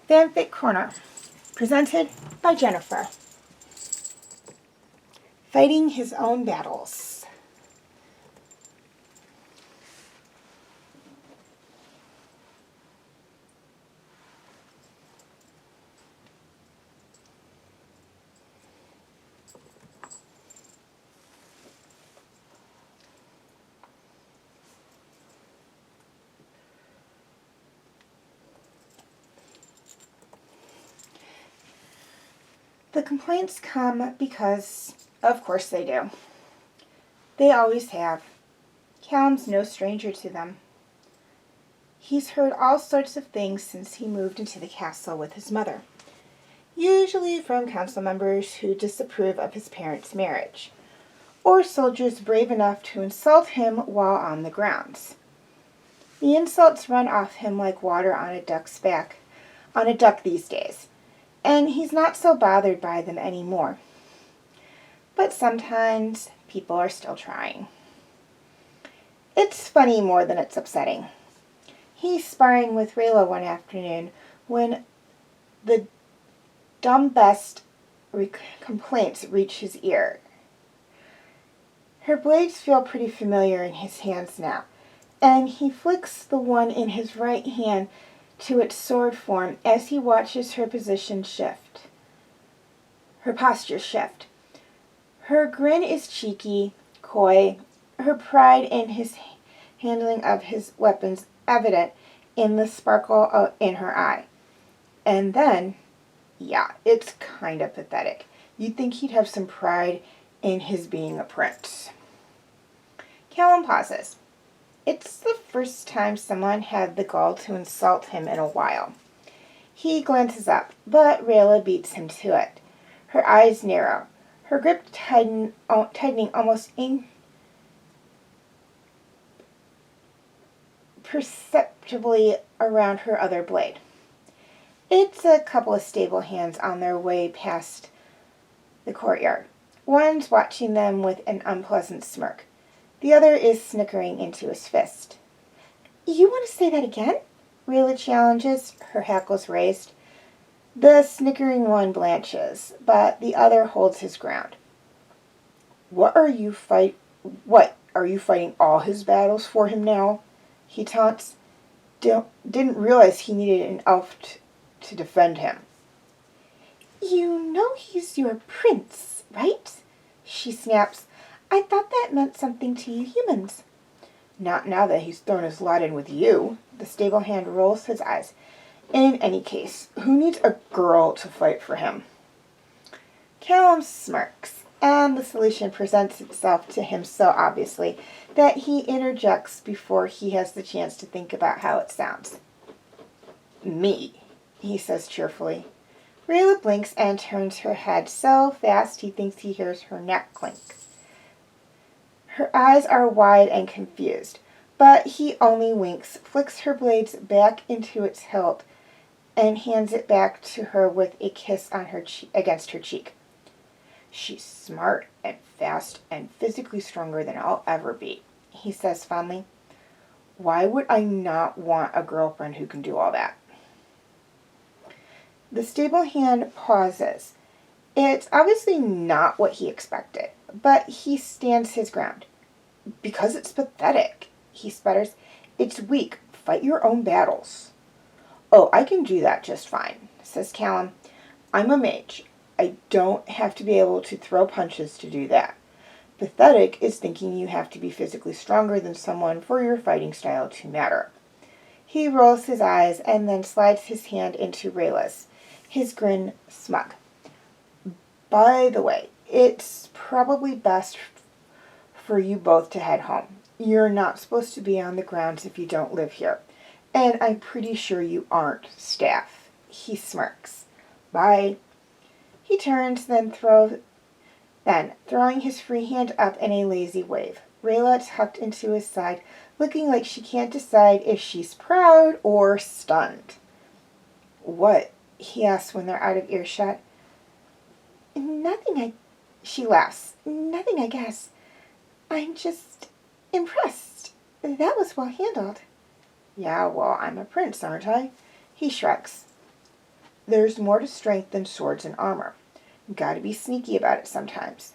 Fanfic Corner, presented by Jennifer. Fighting his own battles. The complaints come because, of course they do. They always have. Callum's no stranger to them. He's heard all sorts of things since he moved into the castle with his mother, usually from council members who disapprove of his parents' marriage, or soldiers brave enough to insult him while on the grounds. The insults run off him like water on a duck's back, on a duck these days, and he's not so bothered by them anymore. But sometimes people are still trying. It's funny more than it's upsetting. He's sparring with Rayla one afternoon when the dumbest complaints reach his ear. Her blades feel pretty familiar in his hands now, and he flicks the one in his right hand to its sword form as he watches her position shift. Her posture shift. Her grin is cheeky, coy, her pride in his handling of his weapons evident in the sparkle in her eye. And then, yeah, it's kind of pathetic. You'd think he'd have some pride in his being a prince. Callum pauses. It's the first time someone had the gall to insult him in a while. He glances up, but Rayla beats him to it. Her eyes narrow, her grip tightening almost imperceptibly around her other blade. It's a couple of stable hands on their way past the courtyard. One's watching them with an unpleasant smirk. The other is snickering into his fist. You want to say that again? Rayla challenges, her hackles raised. The snickering one blanches, but the other holds his ground. Are you fighting all his battles for him now? He taunts. Didn't realize he needed an elf to defend him. You know he's your prince, right? She snaps. I thought that meant something to you humans. Not now that he's thrown his lot in with you. The stable hand rolls his eyes. In any case, who needs a girl to fight for him? Callum smirks, and the solution presents itself to him so obviously that he interjects before he has the chance to think about how it sounds. Me, he says cheerfully. Rayla blinks and turns her head so fast he thinks he hears her neck clink. Her eyes are wide and confused, but he only winks, flicks her blades back into its hilt, and hands it back to her with a kiss on her against her cheek. She's smart and fast and physically stronger than I'll ever be, he says fondly. Why would I not want a girlfriend who can do all that? The stable hand pauses. It's obviously not what he expected, but he stands his ground. Because it's pathetic, he sputters. It's weak. Fight your own battles. Oh, I can do that just fine, says Callum. I'm a mage. I don't have to be able to throw punches to do that. Pathetic is thinking you have to be physically stronger than someone for your fighting style to matter. He rolls his eyes and then slides his hand into Rayla's, his grin smug. By the way, it's probably best for you both to head home. You're not supposed to be on the grounds if you don't live here. And I'm pretty sure you aren't staff. He smirks. Bye. He turns, throwing his free hand up in a lazy wave. Rayla tucked into his side, looking like she can't decide if she's proud or stunned. What? He asks when they're out of earshot. Nothing, she laughs. Nothing, I guess. I'm just impressed. That was well handled. Yeah, well, I'm a prince, aren't I? He shrugs. There's more to strength than swords and armor. Gotta be sneaky about it sometimes.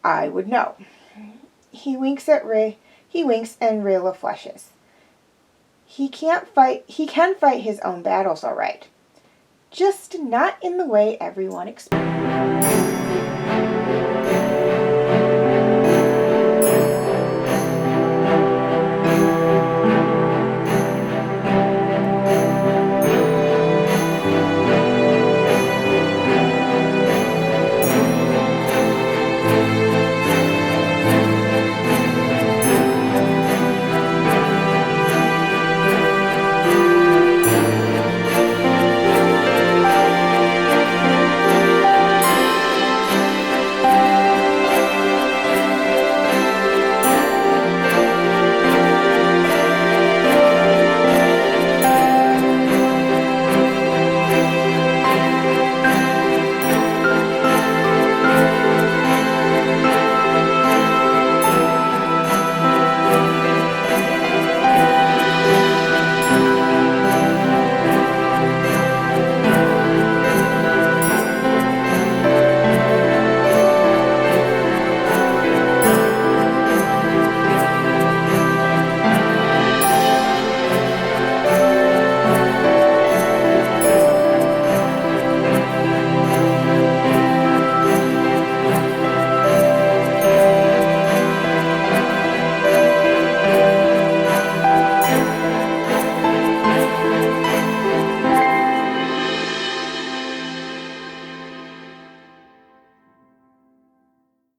I would know. He winks and Rayla flushes. He can fight his own battles all right. Just not in the way everyone expects.